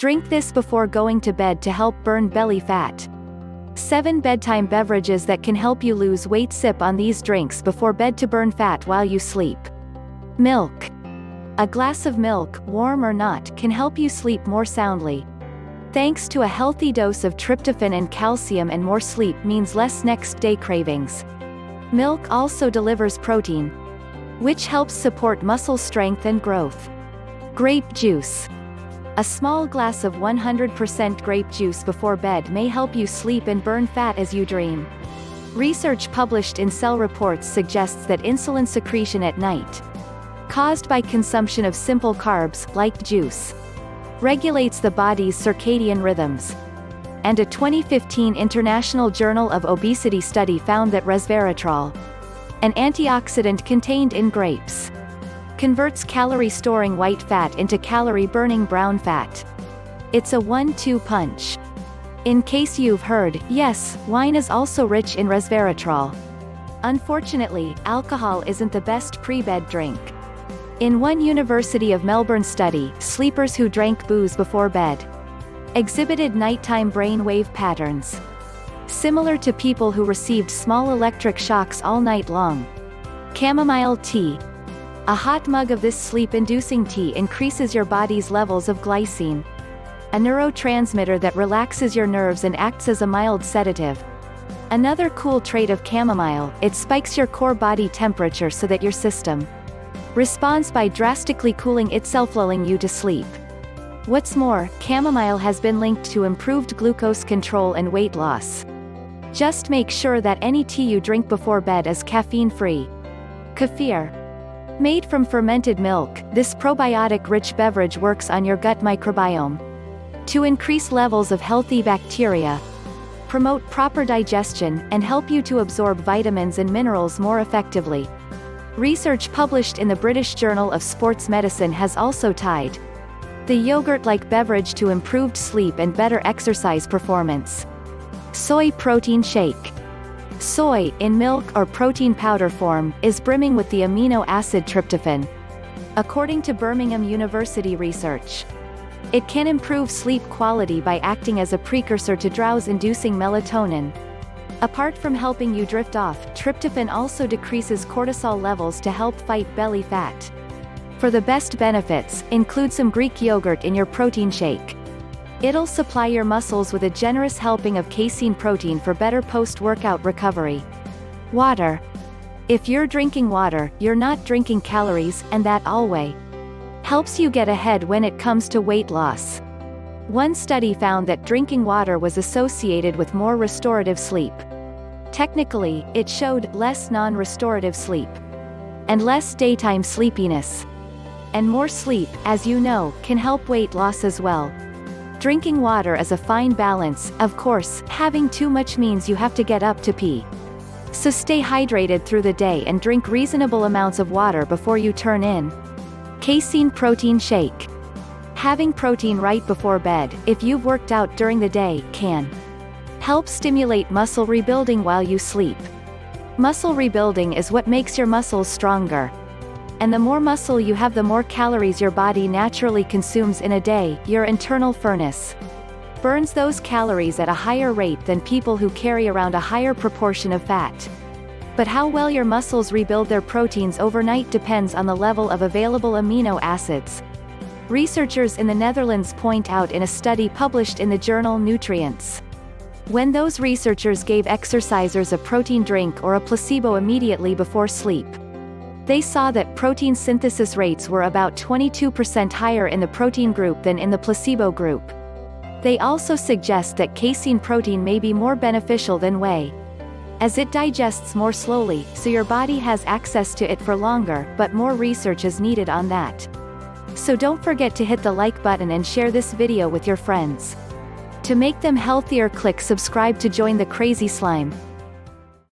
Drink this before going to bed to help burn belly fat. 7 bedtime beverages that can help you lose weight. Sip on these drinks before bed to burn fat while you sleep. Milk. A glass of milk, warm or not, can help you sleep more soundly. Thanks to a healthy dose of tryptophan and calcium, and more sleep means less next day cravings. Milk also delivers protein, which helps support muscle strength and growth. Grape juice. A small glass of 100% grape juice before bed may help you sleep and burn fat as you dream. Research published in Cell Reports suggests that insulin secretion at night, caused by consumption of simple carbs, like juice, regulates the body's circadian rhythms. And a 2015 International Journal of Obesity study found that resveratrol, an antioxidant contained in grapes, converts calorie-storing white fat into calorie-burning brown fat. It's a 1-2 punch. In case you've heard, yes, wine is also rich in resveratrol. Unfortunately, alcohol isn't the best pre-bed drink. In one University of Melbourne study, sleepers who drank booze before bed exhibited nighttime brain wave patterns similar to people who received small electric shocks all night long. Chamomile tea. A hot mug of this sleep-inducing tea increases your body's levels of glycine, a neurotransmitter that relaxes your nerves and acts as a mild sedative. Another cool trait of chamomile, it spikes your core body temperature so that your system responds by drastically cooling itself, lulling you to sleep. What's more, chamomile has been linked to improved glucose control and weight loss. Just make sure that any tea you drink before bed is caffeine-free. Kefir. Made from fermented milk, this probiotic-rich beverage works on your gut microbiome to increase levels of healthy bacteria, promote proper digestion, and help you to absorb vitamins and minerals more effectively. Research published in the British Journal of Sports Medicine has also tied the yogurt-like beverage to improved sleep and better exercise performance. Soy protein shake. Soy, in milk or protein powder form, is brimming with the amino acid tryptophan. According to Birmingham University research, it can improve sleep quality by acting as a precursor to drowse-inducing melatonin. Apart from helping you drift off, tryptophan also decreases cortisol levels to help fight belly fat. For the best benefits, include some Greek yogurt in your protein shake. It'll supply your muscles with a generous helping of casein protein for better post-workout recovery. Water. If you're drinking water, you're not drinking calories, and that always helps you get ahead when it comes to weight loss. One study found that drinking water was associated with more restorative sleep. Technically, it showed less non-restorative sleep and less daytime sleepiness. And more sleep, as you know, can help weight loss as well. Drinking water is a fine balance. Of course, having too much means you have to get up to pee. So stay hydrated through the day and drink reasonable amounts of water before you turn in. Casein protein shake. Having protein right before bed, if you've worked out during the day, can help stimulate muscle rebuilding while you sleep. Muscle rebuilding is what makes your muscles stronger. And the more muscle you have, the more calories your body naturally consumes in a day. Your internal furnace burns those calories at a higher rate than people who carry around a higher proportion of fat. But how well your muscles rebuild their proteins overnight depends on the level of available amino acids. Researchers in the Netherlands point out in a study published in the journal Nutrients. When those researchers gave exercisers a protein drink or a placebo immediately before sleep, they saw that protein synthesis rates were about 22% higher in the protein group than in the placebo group. They also suggest that casein protein may be more beneficial than whey, as it digests more slowly, so your body has access to it for longer, but more research is needed on that. So don't forget to hit the like button and share this video with your friends. To make them healthier, click subscribe to join the crazy slime.